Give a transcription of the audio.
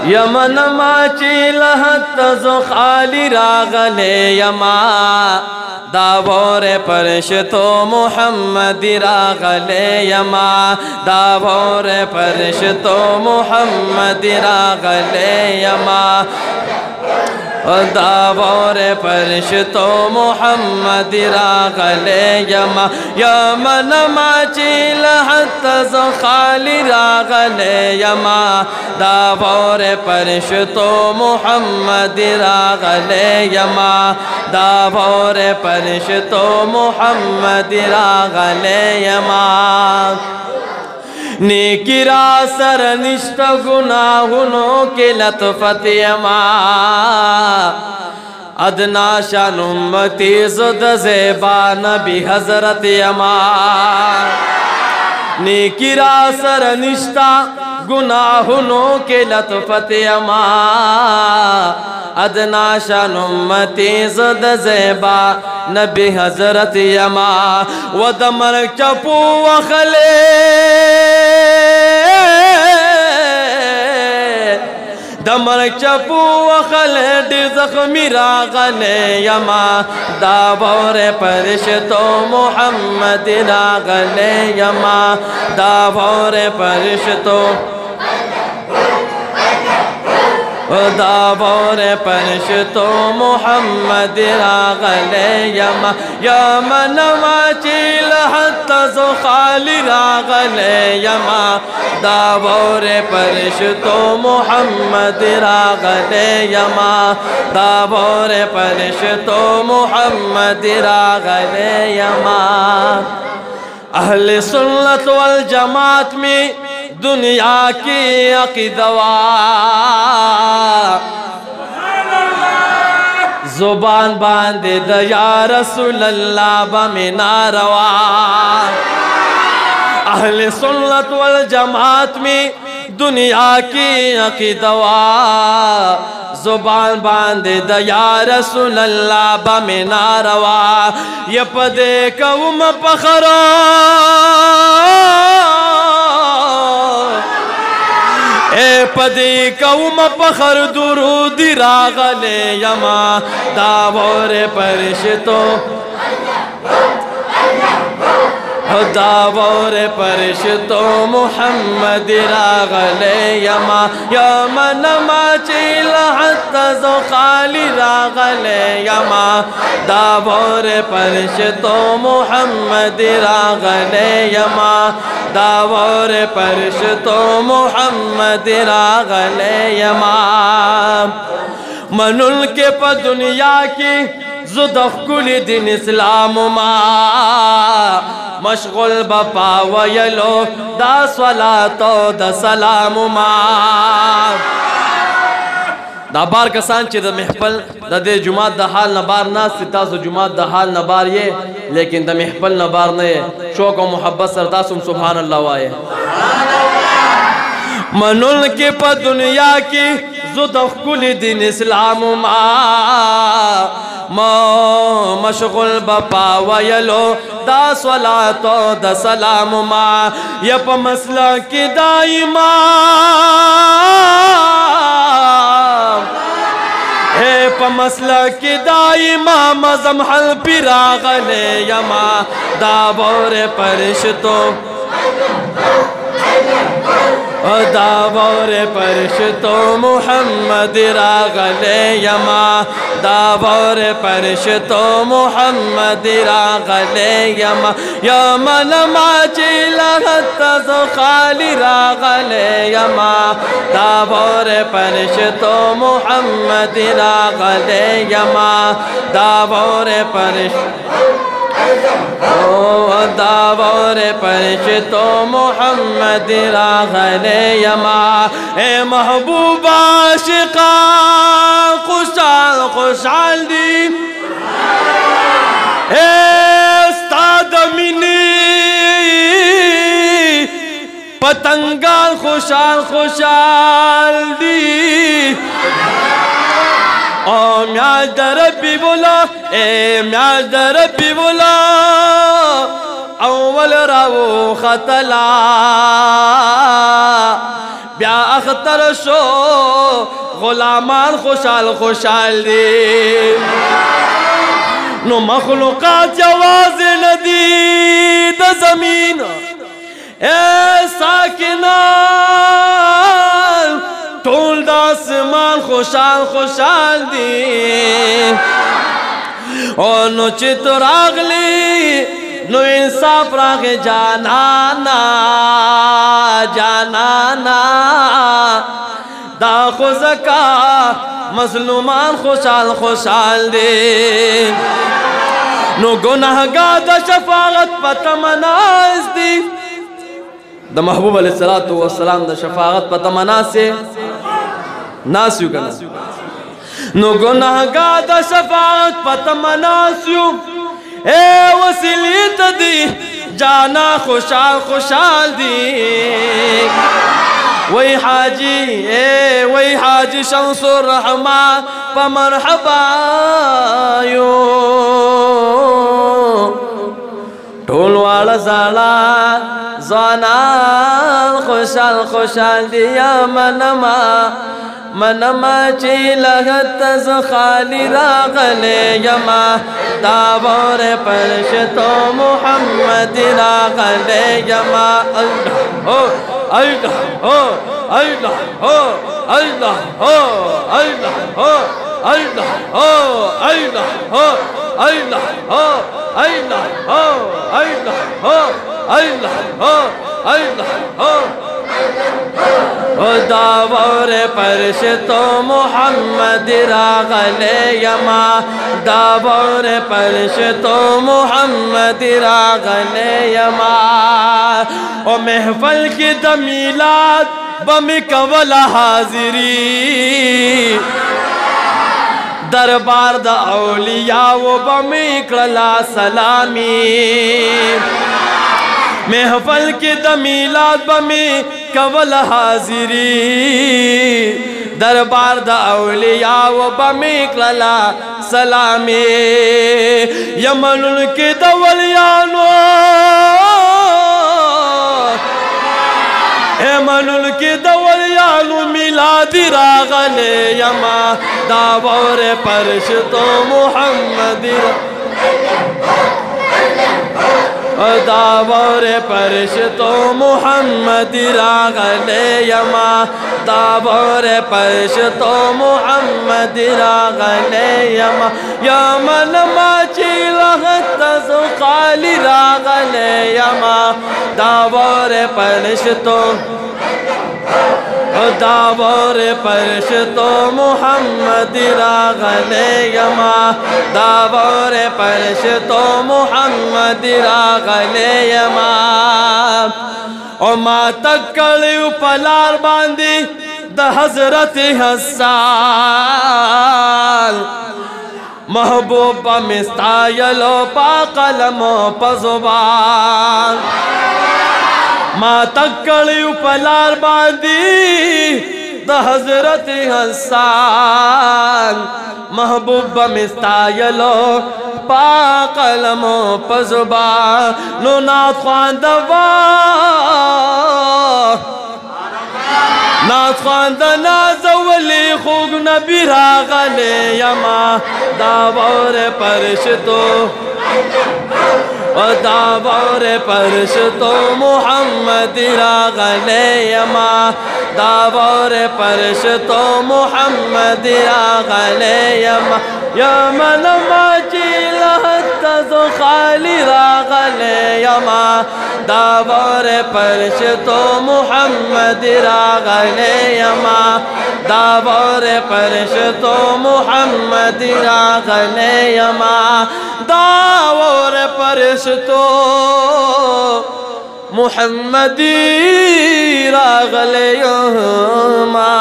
Yemen माची लहत जो खाली रागले यमा दावोरे परश तो मोहम्मद रागले यमा दावोरे परश तो मोहम्मद रागले यमा दावोरे परश तो मोहम्मद रागले यमा यमन माची लहत जो खाली रागले यमा दावोरे परश तो मोहम्मद रागले यमा दावोरे परश तो मोहम्मद रागले यमा नेकिरा सरनिष्ठ गुनाहुनों के लतफत यमा अदना शान उम्मती ज़ुद ज़ेबा नबी हज़रत यमा नेकिरा सरनिष्ठा गुनाहुनों के लतफत यमा अदना शान उम्मती ज़ुद ज़ेबा नबी हज़रत यमा वदमर चपू वखले दमर चपू वखल जख्मी रागले यमा दावोरे परश तो मोहम्मद रागले यमा दावोरे परश तो दावोरे परश तो मोहम्मद रागले यमा यमन माची लहत जो खाली रागले यमा दावोरे परश तो मोहम्मद रागले यमा दावोरे परश तो मोहम्मद रागले यमा अहले सुन्नत वल जमात में दुनिया की अक़ीदवा ज़ुबान बांधे द या रसूल अल्लाह बमिना रवा अहले सुन्नत वल जमात में दुनिया की अक़ीदवा ज़ुबान बांधे द या रसूल अल्लाह बमिना रवा ये पदे कौम पखरा ए पदी कौम पखर दुरूद रागले यमा दावोरे परश तो दावोरे परश तो मोहम्मद रागले यमा यमन माची लहत जो खाली रागले यमा दावोरे परश तो मोहम्मद रागले यमा दावोरे परश तो मोहम्मद रागले यमा मनुल के प दुनिया की ज़ुदफ़ कुल दिन इस्लाम मा मशगुल बपा वयलो दा स्वलातो दा सलाम मा दा बार कसान चे the महफल the they Jamaat the हाल नबार ना सितासु जुमात द हाल नबार ये लेकिन द महफल नबार ने शौक और मोहब्बत सरतासुम सुभान अल्लाह वाये मनुल के प दुनिया की ज़ुदफ़ कुल दिन इस्लाम मा मशगुल बपा वयलो दा स्वलातो द सलाम मा यप मसला की दाइमा हे प मसला की दाइमा मज़म हल पिरागले यमा दावोरे परश तो दावोरे परश तो मोहम्मद रागले यमा दावोरे परश तो मोहम्मद रागले यमा यमन माची लहत जो खाली रागले यमा दावोरे परश तो मोहम्मद रागले यमा दावोरे परश दावोरे परश तो मोहम्मद रागले यमा ए महबूबा शिका खुशाल खुशाल दी ए उस्ताद मिनी पतंगाल खुशाल खुशाल दी ओ म्याज दरबी बोला ए म्याज दरबी बोला अव्वल रावो खतला ब्या अख्तर शो गुलामान खुशाल खुशाल दे नो मखलूकात जवाज नदी द जमीन ए साकिनान टोल दासमान खुशाल खुशाल दी और नो चितरागली नो इंसाफ रागे जानाना जानाना दा खुजका मजलूमान खुशाल खुशाल दे नो गुनाहगार दा शफाअत पतमनास दी द महबूब अलैहिस्सलातु वस्सलाम द शफाअत पतमनास से नास्यु करना नो गुनाहगार द शफाअत पतमनास्यु ए वसीलियत दी जाना खुशाल खुशाल दी वही हाजी वही हाजी शमसुर रहमान पमरहबा यो ढोल वाला ज़ाला ज़ानाल खुशाल खुशाल दिया मनमा चिलहत खाली रागले यमा दावर परश तो मोहम्मद रागले यमा अल्लाह हो अल्लाह हो अल्लाह हो अल्लाह हो अल्लाह हो अल्लाह हो अल्लाह हो अल्लाह हो अल्लाह हो अल्लाह हो अल्लाह हो दावर परश तो मोहम्मद रागले यमा दावर परश तो मोहम्मद रागले यमा ओ महफल की दमीलात बमी कवला हाजिरी दरबार द औलिया वो बमी कला सलामी महफल की दमीलात बमी कवल हाजिरी दरबार द औलिया व बमी कला सलामी यमनुल के दवलियानो यमनुल के दवलियानो मिलादी रागले यमा दावर परश तो मोहम्मद दावर परश तो मोहम्मद रागले यमा दावर परश तो मोहम्मद रागले यमा यमन माची लहत खाली रागले यमा दावर परश तो दावर परश तो मोहम्मद रागले यमा दावर परश तो मोहम्मद रागले यमा और माँ तक कड़ी पलार बांधी द हजरत हस्सान महबूबा मिस्तायलो पा कलमो पजुबान माँ तक कड़ी पलार बांधी द हजरत हस्सान महबूबा मिस्तायलो पा कलमो पजुबा नो नाथ ख्वान दवा नाथ ख्वान दना जवली खूग नबी रागले यमा दावर परश तो दावर परश तो मोहम्मद रागले यमा दावर परश तो मोहम्मद रागले यमा यमन माची लहत खाली रागले यमा दावर परश तो मोहम्मद रागले यमा दावर परश तो मोहम्मद रागले यमा दावर परश तो मोहम्मद रागले यमा।